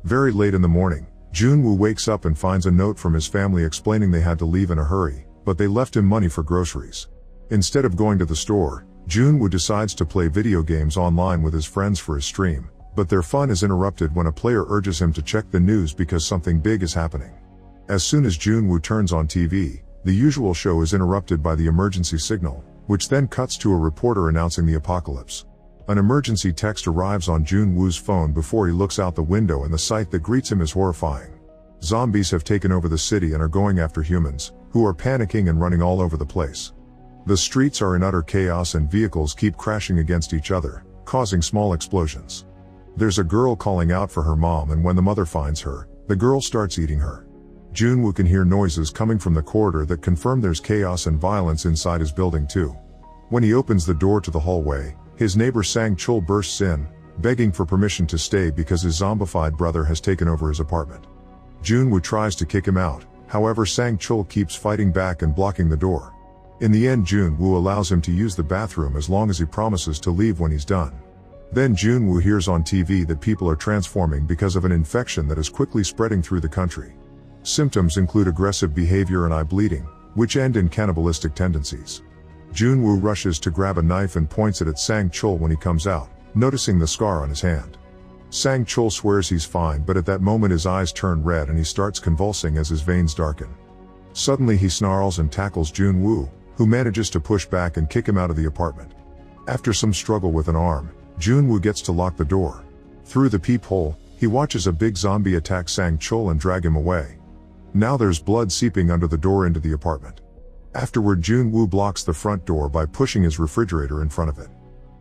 Very late in the morning, Junwoo wakes up and finds a note from his family explaining they had to leave in a hurry, but they left him money for groceries. Instead of going to the store, Junwoo decides to play video games online with his friends for his stream, but their fun is interrupted when a player urges him to check the news because something big is happening. As soon as Junwoo turns on TV, the usual show is interrupted by the emergency signal, which then cuts to a reporter announcing the apocalypse. An emergency text arrives on Junwoo's phone before he looks out the window, and the sight that greets him is horrifying. Zombies have taken over the city and are going after humans, who are panicking and running all over the place. The streets are in utter chaos and vehicles keep crashing against each other, causing small explosions. There's a girl calling out for her mom, and when the mother finds her, the girl starts eating her. Junwoo can hear noises coming from the corridor that confirm there's chaos and violence inside his building too. When he opens the door to the hallway, his neighbor Sang-chul bursts in, begging for permission to stay because his zombified brother has taken over his apartment. Junwoo tries to kick him out, however Sang-chul keeps fighting back and blocking the door. In the end, Junwoo allows him to use the bathroom as long as he promises to leave when he's done. Then Junwoo hears on TV that people are transforming because of an infection that is quickly spreading through the country. Symptoms include aggressive behavior and eye bleeding, which end in cannibalistic tendencies. Junwoo rushes to grab a knife and points it at Sang-chul when he comes out, noticing the scar on his hand. Sang-chul swears he's fine, but at that moment his eyes turn red and he starts convulsing as his veins darken. Suddenly he snarls and tackles Junwoo, who manages to push back and kick him out of the apartment. After some struggle with an arm, Junwoo gets to lock the door. Through the peephole, he watches a big zombie attack Sang-chul and drag him away. Now there's blood seeping under the door into the apartment. Afterward, Junwoo blocks the front door by pushing his refrigerator in front of it.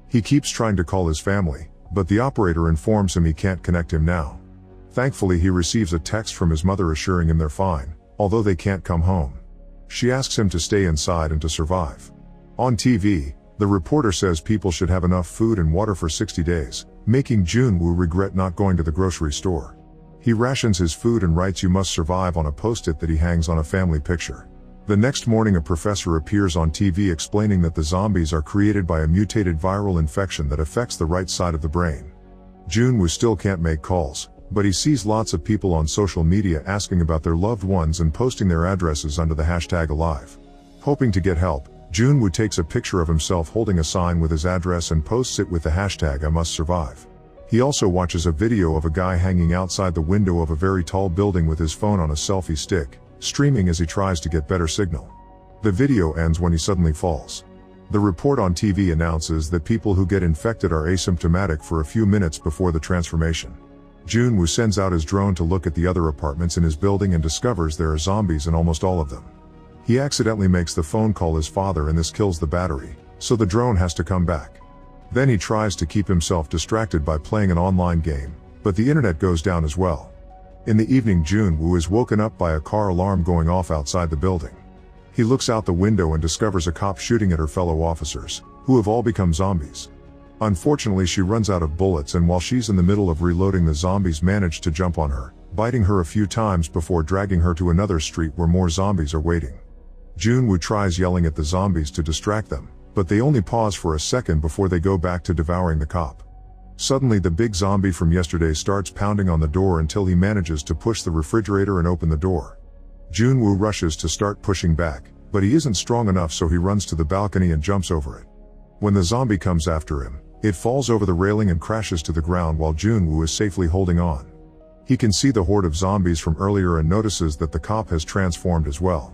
He keeps trying to call his family, but the operator informs him he can't connect him now. Thankfully, he receives a text from his mother assuring him they're fine, although they can't come home. She asks him to stay inside and to survive. On TV, the reporter says people should have enough food and water for 60 days, making Junwoo regret not going to the grocery store. He rations his food and writes "You must survive" on a post-it that he hangs on a family picture. The next morning, a professor appears on TV explaining that the zombies are created by a mutated viral infection that affects the right side of the brain. Junwoo still can't make calls, but he sees lots of people on social media asking about their loved ones and posting their addresses under the hashtag #alive. Hoping to get help, Junwoo takes a picture of himself holding a sign with his address and posts it with the hashtag #IMustSurvive. He also watches a video of a guy hanging outside the window of a very tall building with his phone on a selfie stick, streaming as he tries to get better signal. The video ends when he suddenly falls. The report on TV announces that people who get infected are asymptomatic for a few minutes before the transformation. Junwoo sends out his drone to look at the other apartments in his building and discovers there are zombies in almost all of them. He accidentally makes the phone call his father and this kills the battery, so the drone has to come back. Then he tries to keep himself distracted by playing an online game, but the internet goes down as well. In the evening, Junwoo is woken up by a car alarm going off outside the building. He looks out the window and discovers a cop shooting at her fellow officers, who have all become zombies. Unfortunately, she runs out of bullets, and while she's in the middle of reloading, the zombies manage to jump on her, biting her a few times before dragging her to another street where more zombies are waiting. Junwoo tries yelling at the zombies to distract them, but they only pause for a second before they go back to devouring the cop. Suddenly, the big zombie from yesterday starts pounding on the door until he manages to push the refrigerator and open the door. Junwoo rushes to start pushing back, but he isn't strong enough, so he runs to the balcony and jumps over it. When the zombie comes after him, it falls over the railing and crashes to the ground while Junwoo is safely holding on. He can see the horde of zombies from earlier and notices that the cop has transformed as well.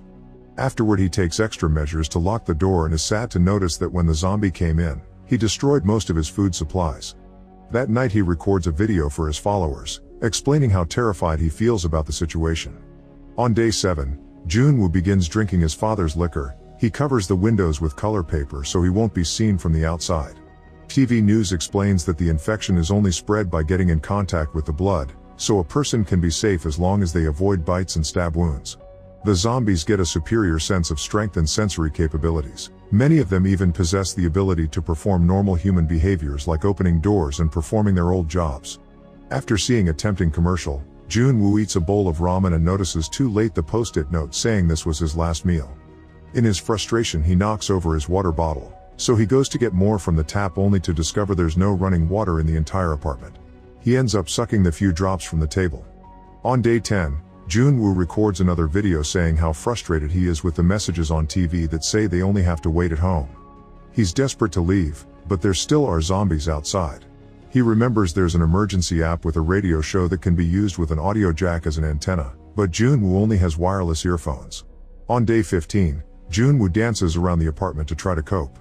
Afterward, he takes extra measures to lock the door and is sad to notice that when the zombie came in, he destroyed most of his food supplies. That night, he records a video for his followers, explaining how terrified he feels about the situation. On day 7, Junwoo begins drinking his father's liquor. He covers the windows with color paper so he won't be seen from the outside. TV news explains that the infection is only spread by getting in contact with the blood, so a person can be safe as long as they avoid bites and stab wounds. The zombies get a superior sense of strength and sensory capabilities. Many of them even possess the ability to perform normal human behaviors like opening doors and performing their old jobs. After seeing a tempting commercial, Junwoo eats a bowl of ramen and notices too late the post-it note saying this was his last meal. In his frustration, he knocks over his water bottle, so he goes to get more from the tap only to discover there's no running water in the entire apartment. He ends up sucking the few drops from the table. On day 10, Jun-woo records another video saying how frustrated he is with the messages on TV that say they only have to wait at home. He's desperate to leave, but there still are zombies outside. He remembers there's an emergency app with a radio show that can be used with an audio jack as an antenna, but Jun-woo only has wireless earphones. On day 15, Jun-woo dances around the apartment to try to cope.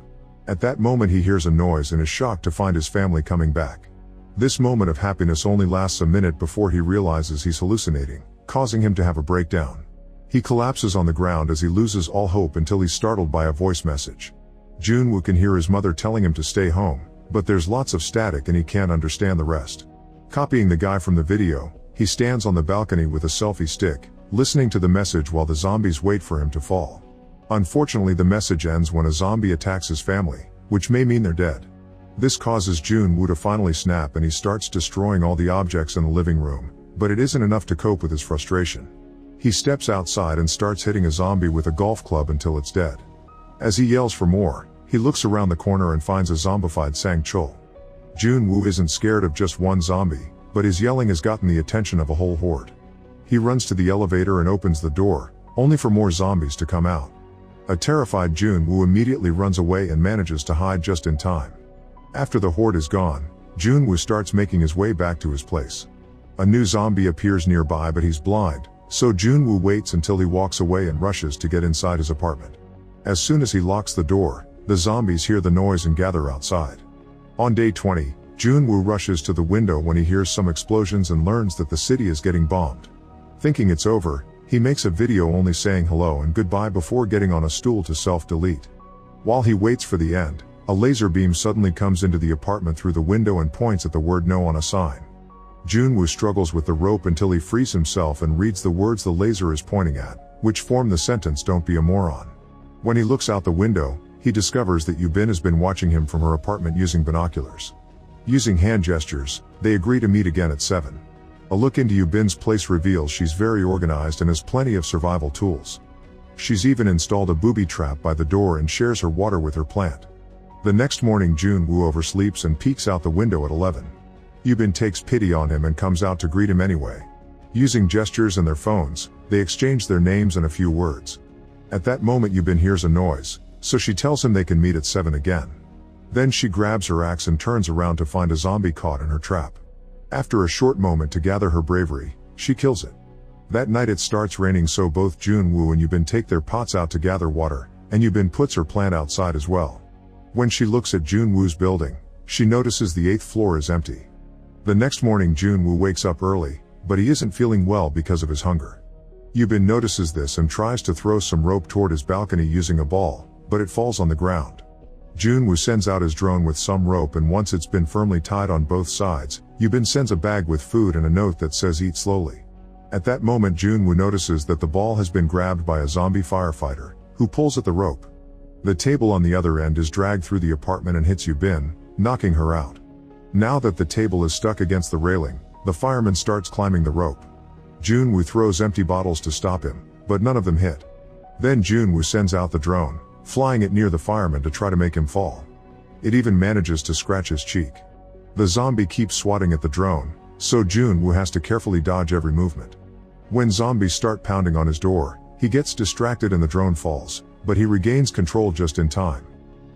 At that moment he hears a noise and is shocked to find his family coming back. This moment of happiness only lasts a minute before he realizes he's hallucinating, causing him to have a breakdown. He collapses on the ground as he loses all hope until he's startled by a voice message. Jun-woo can hear his mother telling him to stay home, but there's lots of static and he can't understand the rest. Copying the guy from the video, he stands on the balcony with a selfie stick, listening to the message while the zombies wait for him to fall. Unfortunately, the message ends when a zombie attacks his family, which may mean they're dead. This causes Jun-woo to finally snap and he starts destroying all the objects in the living room, but it isn't enough to cope with his frustration. He steps outside and starts hitting a zombie with a golf club until it's dead. As he yells for more, he looks around the corner and finds a zombified Sang-chul. Jun-woo isn't scared of just one zombie, but his yelling has gotten the attention of a whole horde. He runs to the elevator and opens the door, only for more zombies to come out. A terrified Jun-woo immediately runs away and manages to hide just in time. After the horde is gone, Jun-woo starts making his way back to his place. A new zombie appears nearby but he's blind, so Jun-woo waits until he walks away and rushes to get inside his apartment. As soon as he locks the door, the zombies hear the noise and gather outside. On day 20, Jun-woo rushes to the window when he hears some explosions and learns that the city is getting bombed. Thinking it's over, he makes a video only saying hello and goodbye before getting on a stool to self-delete. While he waits for the end, a laser beam suddenly comes into the apartment through the window and points at the word no on a sign. Jun-woo struggles with the rope until he frees himself and reads the words the laser is pointing at, which form the sentence "Don't be a moron." When he looks out the window, he discovers that Yubin has been watching him from her apartment using binoculars. Using hand gestures, they agree to meet again at 7. A look into Yubin's place reveals she's very organized and has plenty of survival tools. She's even installed a booby trap by the door and shares her water with her plant. The next morning Jun-woo oversleeps and peeks out the window at 11. Yubin takes pity on him and comes out to greet him anyway. Using gestures and their phones, they exchange their names and a few words. At that moment Yubin hears a noise, so she tells him they can meet at 7 again. Then she grabs her axe and turns around to find a zombie caught in her trap. After a short moment to gather her bravery, she kills it. That night it starts raining, so both Jun-woo and Yubin take their pots out to gather water, and Yubin puts her plant outside as well. When she looks at Jun-woo's building, she notices the 8th floor is empty. The next morning Jun-woo wakes up early, but he isn't feeling well because of his hunger. Yubin notices this and tries to throw some rope toward his balcony using a ball, but it falls on the ground. Jun-woo sends out his drone with some rope, and once it's been firmly tied on both sides, Yubin sends a bag with food and a note that says "Eat slowly." At that moment Jun-woo notices that the ball has been grabbed by a zombie firefighter, who pulls at the rope. The table on the other end is dragged through the apartment and hits Yubin, knocking her out. Now that the table is stuck against the railing, the fireman starts climbing the rope. Jun-woo throws empty bottles to stop him, but none of them hit. Then Jun-woo sends out the drone, flying it near the fireman to try to make him fall. It even manages to scratch his cheek. The zombie keeps swatting at the drone, so Jun-woo has to carefully dodge every movement. When zombies start pounding on his door, he gets distracted and the drone falls, but he regains control just in time.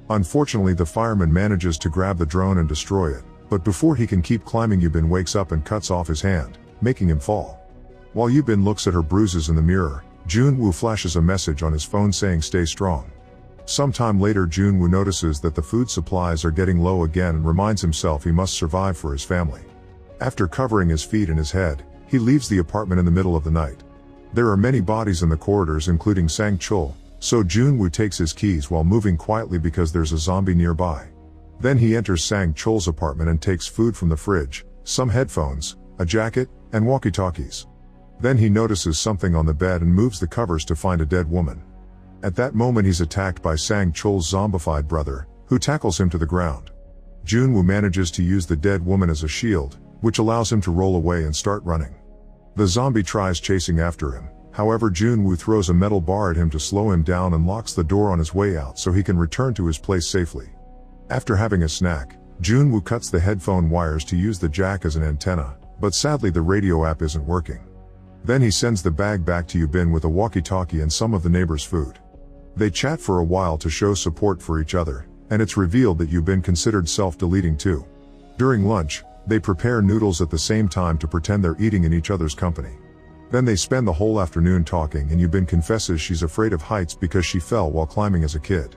Unfortunately, the fireman manages to grab the drone and destroy it, but before he can keep climbing, Yubin wakes up and cuts off his hand, making him fall. While Yubin looks at her bruises in the mirror, Jun-woo flashes a message on his phone saying "Stay strong." Sometime later Jun-woo notices that the food supplies are getting low again and reminds himself he must survive for his family. After covering his feet and his head, he leaves the apartment in the middle of the night. There are many bodies in the corridors including Sang-chul, so Jun-woo takes his keys while moving quietly because there's a zombie nearby. Then he enters Sang-chul's apartment and takes food from the fridge, some headphones, a jacket, and walkie-talkies. Then he notices something on the bed and moves the covers to find a dead woman. At that moment he's attacked by Sang-chul's zombified brother, who tackles him to the ground. Jun-woo manages to use the dead woman as a shield, which allows him to roll away and start running. The zombie tries chasing after him. However, Jun-woo throws a metal bar at him to slow him down and locks the door on his way out so he can return to his place safely. After having a snack, Junwoo cuts the headphone wires to use the jack as an antenna, but sadly the radio app isn't working. Then he sends the bag back to Yubin with a walkie-talkie and some of the neighbors' food. They chat for a while to show support for each other, and it's revealed that Yubin considered self-deleting too. During lunch, they prepare noodles at the same time to pretend they're eating in each other's company. Then they spend the whole afternoon talking, and Yubin confesses she's afraid of heights because she fell while climbing as a kid.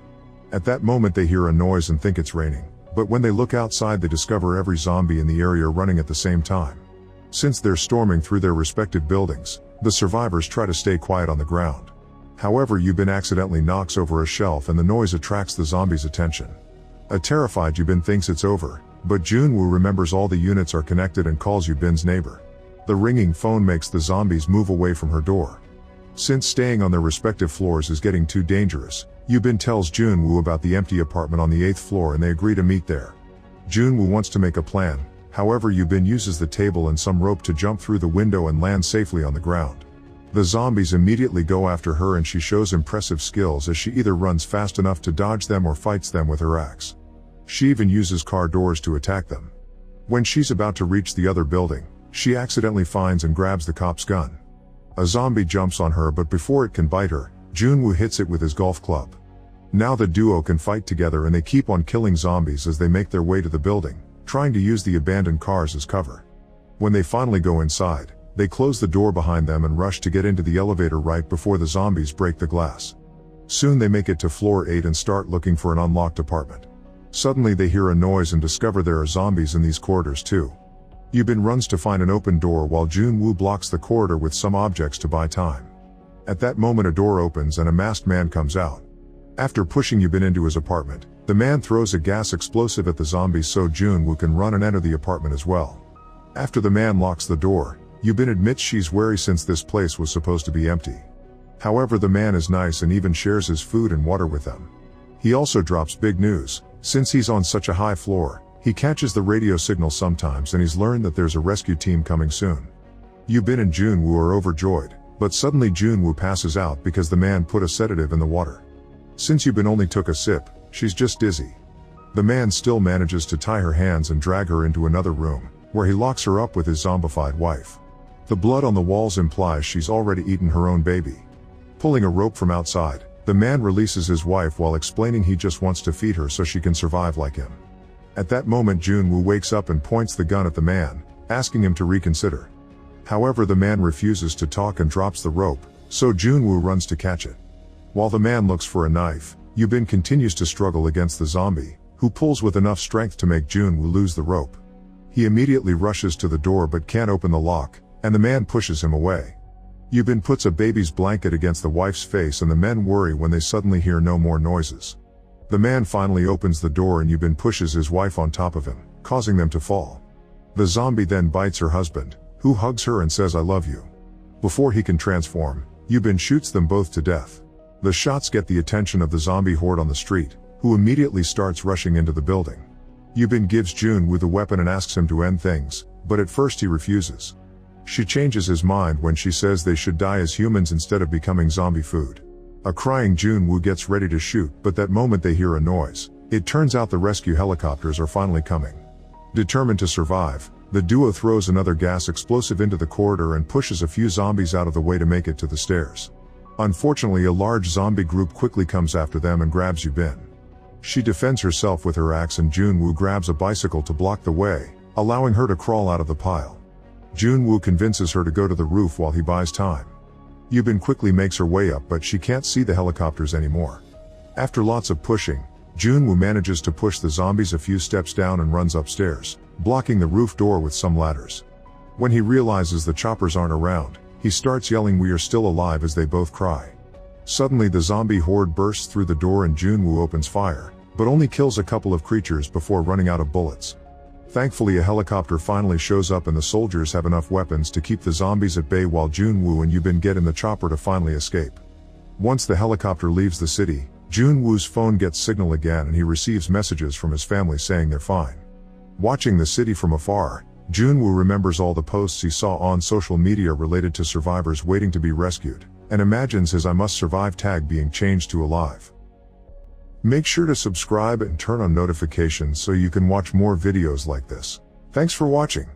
At that moment they hear a noise and think it's raining, but when they look outside they discover every zombie in the area running at the same time. Since they're storming through their respective buildings, the survivors try to stay quiet on the ground. However, Yubin accidentally knocks over a shelf and the noise attracts the zombies' attention. A terrified Yubin thinks it's over, but Junwoo remembers all the units are connected and calls Yubin's neighbor. The ringing phone makes the zombies move away from her door. Since staying on their respective floors is getting too dangerous, Yubin tells Junwoo about the empty apartment on the 8th floor and they agree to meet there. Junwoo wants to make a plan, however Yubin uses the table and some rope to jump through the window and land safely on the ground. The zombies immediately go after her and she shows impressive skills as she either runs fast enough to dodge them or fights them with her axe. She even uses car doors to attack them. When she's about to reach the other building, she accidentally finds and grabs the cop's gun. A zombie jumps on her, but before it can bite her, Junwoo hits it with his golf club. Now the duo can fight together and they keep on killing zombies as they make their way to the building, trying to use the abandoned cars as cover. When they finally go inside, they close the door behind them and rush to get into the elevator right before the zombies break the glass. Soon they make it to floor 8 and start looking for an unlocked apartment. Suddenly they hear a noise and discover there are zombies in these corridors too. Yubin runs to find an open door while Junwoo blocks the corridor with some objects to buy time. At that moment a door opens and a masked man comes out. After pushing Yubin into his apartment, the man throws a gas explosive at the zombies so Junwoo can run and enter the apartment as well. After the man locks the door, Yubin admits she's wary since this place was supposed to be empty. However, the man is nice and even shares his food and water with them. He also drops big news. Since he's on such a high floor, he catches the radio signal sometimes and he's learned that there's a rescue team coming soon. Yubin and Junwoo are overjoyed, but suddenly Junwoo passes out because the man put a sedative in the water. Since Yubin only took a sip, she's just dizzy. The man still manages to tie her hands and drag her into another room, where he locks her up with his zombified wife. The blood on the walls implies she's already eaten her own baby. Pulling a rope from outside, the man releases his wife while explaining he just wants to feed her so she can survive like him. At that moment Junwoo wakes up and points the gun at the man, asking him to reconsider. However, the man refuses to talk and drops the rope, so Junwoo runs to catch it. While the man looks for a knife, Yubin continues to struggle against the zombie, who pulls with enough strength to make Junwoo lose the rope. He immediately rushes to the door but can't open the lock, and the man pushes him away. Yubin puts a baby's blanket against the wife's face and the men worry when they suddenly hear no more noises. The man finally opens the door and Yubin pushes his wife on top of him, causing them to fall. The zombie then bites her husband, who hugs her and says, "I love you." Before he can transform, Yubin shoots them both to death. The shots get the attention of the zombie horde on the street, who immediately starts rushing into the building. Yubin gives Junwoo the weapon and asks him to end things, but at first he refuses. She changes his mind when she says they should die as humans instead of becoming zombie food. A crying Junwoo gets ready to shoot, but that moment they hear a noise. It turns out the rescue helicopters are finally coming. Determined to survive, the duo throws another gas explosive into the corridor and pushes a few zombies out of the way to make it to the stairs. Unfortunately, a large zombie group quickly comes after them and grabs Yubin. She defends herself with her axe and Junwoo grabs a bicycle to block the way, allowing her to crawl out of the pile. Junwoo convinces her to go to the roof while he buys time. Yubin quickly makes her way up but she can't see the helicopters anymore. After lots of pushing, Junwoo manages to push the zombies a few steps down and runs upstairs, blocking the roof door with some ladders. When he realizes the choppers aren't around, he starts yelling, "We are still alive," as they both cry. Suddenly the zombie horde bursts through the door and Junwoo opens fire, but only kills a couple of creatures before running out of bullets. Thankfully a helicopter finally shows up and the soldiers have enough weapons to keep the zombies at bay while Junwoo and Yubin get in the chopper to finally escape. Once the helicopter leaves the city, Junwoo's phone gets signal again and he receives messages from his family saying they're fine. Watching the city from afar, Junwoo remembers all the posts he saw on social media related to survivors waiting to be rescued, and imagines his "I must survive" tag being changed to "alive." Make sure to subscribe and turn on notifications so you can watch more videos like this. Thanks for watching.